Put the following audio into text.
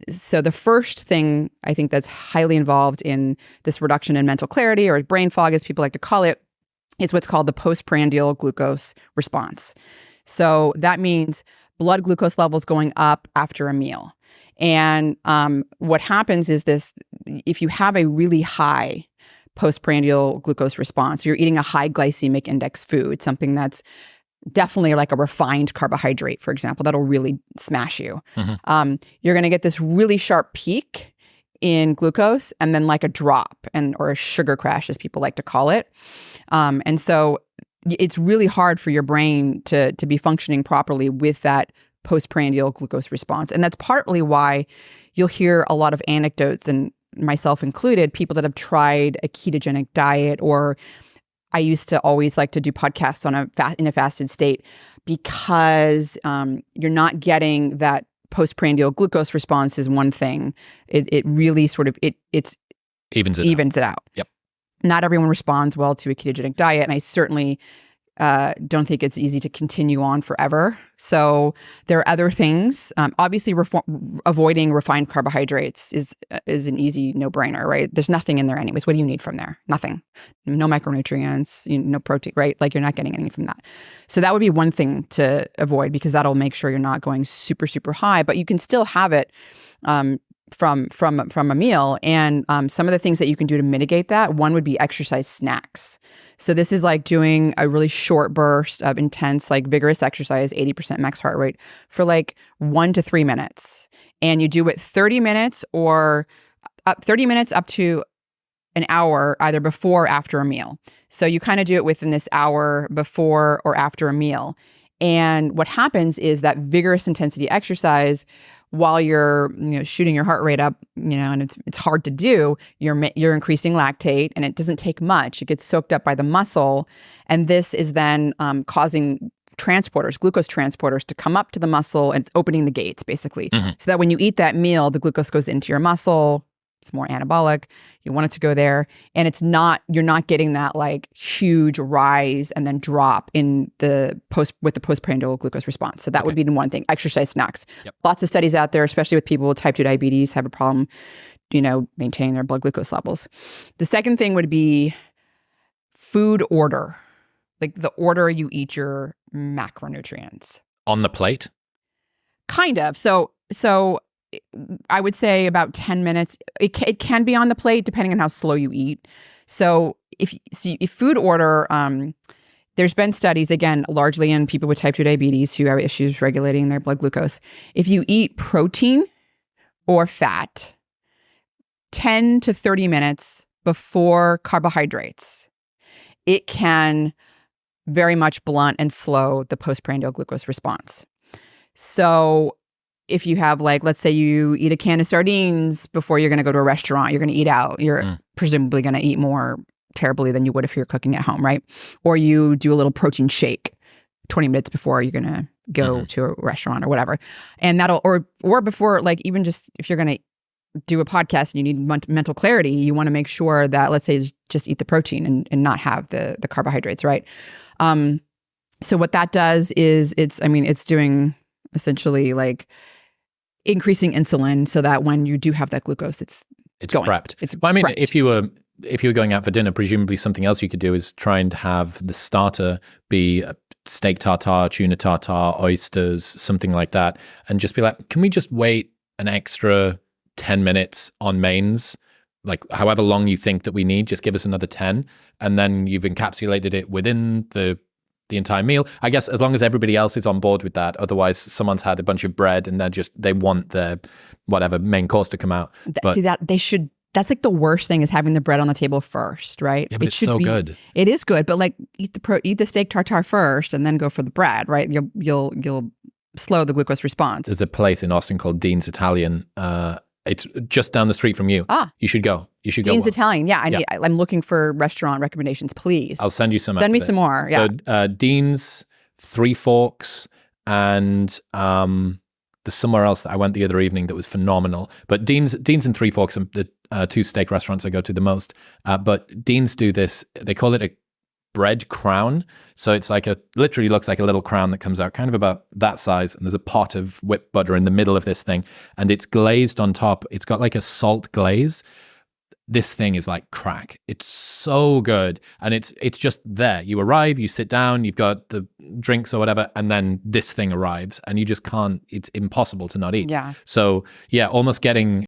So the first thing I think that's highly involved in this reduction in mental clarity, or brain fog as people like to call it, is what's called the postprandial glucose response. So that means blood glucose levels going up after a meal. And what happens is this: if you have a really high postprandial glucose response, you're eating a high glycemic index food, something that's definitely like a refined carbohydrate, for example, that'll really smash you. You're going to get this really sharp peak in glucose and then like a drop, or a sugar crash, as people like to call it. And so it's really hard for your brain to be functioning properly with that postprandial glucose response. And that's partly why you'll hear a lot of anecdotes, and myself included, people that have tried a ketogenic diet, or I used to always like to do podcasts in a fasted state, because you're not getting that postprandial glucose response is one thing. It really sort of evens it out. Yep. Not everyone responds well to a ketogenic diet, and I certainly don't think it's easy to continue on forever. So there are other things. Obviously, avoiding refined carbohydrates is an easy no-brainer, right? There's nothing in there anyways. What do you need from there? Nothing. No micronutrients, no protein, right? Like, you're not getting anything from that. So that would be one thing to avoid, because that'll make sure you're not going super, super high, but you can still have it from a meal. And some of the things that you can do to mitigate that, one would be exercise snacks. So this is like doing a really short burst of intense, like vigorous exercise, 80% max heart rate, for like 1 to 3 minutes. And you do it 30 minutes up to an hour, either before or after a meal. So you kind of do it within this hour before or after a meal. And what happens is that vigorous intensity exercise, while you're shooting your heart rate up, and it's hard to do, you're increasing lactate, and it doesn't take much. It gets soaked up by the muscle, and this is then causing glucose transporters to come up to the muscle, and it's opening the gates basically, so that when you eat that meal, the glucose goes into your muscle. It's more anabolic. You want it to go there, and you're not getting that like huge rise and then drop in with the postprandial glucose response. So that would be the one thing. Exercise snacks. Yep. Lots of studies out there, especially with people with type 2 diabetes, have a problem, maintaining their blood glucose levels. The second thing would be food order, like the order you eat your macronutrients. On the plate? Kind of. So I would say about 10 minutes. It can be on the plate depending on how slow you eat. So if food order, there's been studies, again, largely in people with type 2 diabetes who have issues regulating their blood glucose. If you eat protein or fat 10 to 30 minutes before carbohydrates, it can very much blunt and slow the postprandial glucose response. So if you have, like, let's say you eat a can of sardines before you're going to go to a restaurant, you're going to eat out, you're presumably going to eat more terribly than you would if you're cooking at home, right? Or you do a little protein shake 20 minutes before you're going to go to a restaurant or whatever. And that'll, or before, like, even just if you're going to do a podcast and you need mental clarity, you want to make sure that, let's say, just eat the protein and not have the carbohydrates, right? So what that does is it's doing essentially like increasing insulin so that when you do have that glucose, it's going. Prepped. It's prepped. If you were going out for dinner, presumably something else you could do is try and have the starter be steak tartare, tuna tartare, oysters, something like that, and just be like, can we just wait an extra 10 minutes on mains? Like, however long you think that we need, just give us another 10, and then you've encapsulated it within the entire meal. I guess as long as everybody else is on board with that. Otherwise, someone's had a bunch of bread and they want their whatever main course to come out. That's like the worst thing, is having the bread on the table first, right? Yeah, but it's so good. It is good, but like eat the steak tartare first and then go for the bread, right? You'll slow the glucose response. There's a place in Austin called Dean's Italian. It's just down the street from you. You should go. Dean's Italian. Yeah, I'm looking for restaurant recommendations, please. I'll send you some. Send me some more. Yeah. So Dean's, Three Forks, and there's somewhere else that I went the other evening that was phenomenal. But Dean's and Three Forks are the two steak restaurants I go to the most. But Dean's do this. They call it a bread crown. So it's like literally looks like a little crown that comes out kind of about that size. And there's a pot of whipped butter in the middle of this thing. And it's glazed on top. It's got like a salt glaze. This thing is like crack. It's so good. And it's just there. You arrive, you sit down, you've got the drinks or whatever, and then this thing arrives and you just can't, it's impossible to not eat. Yeah. So yeah, almost getting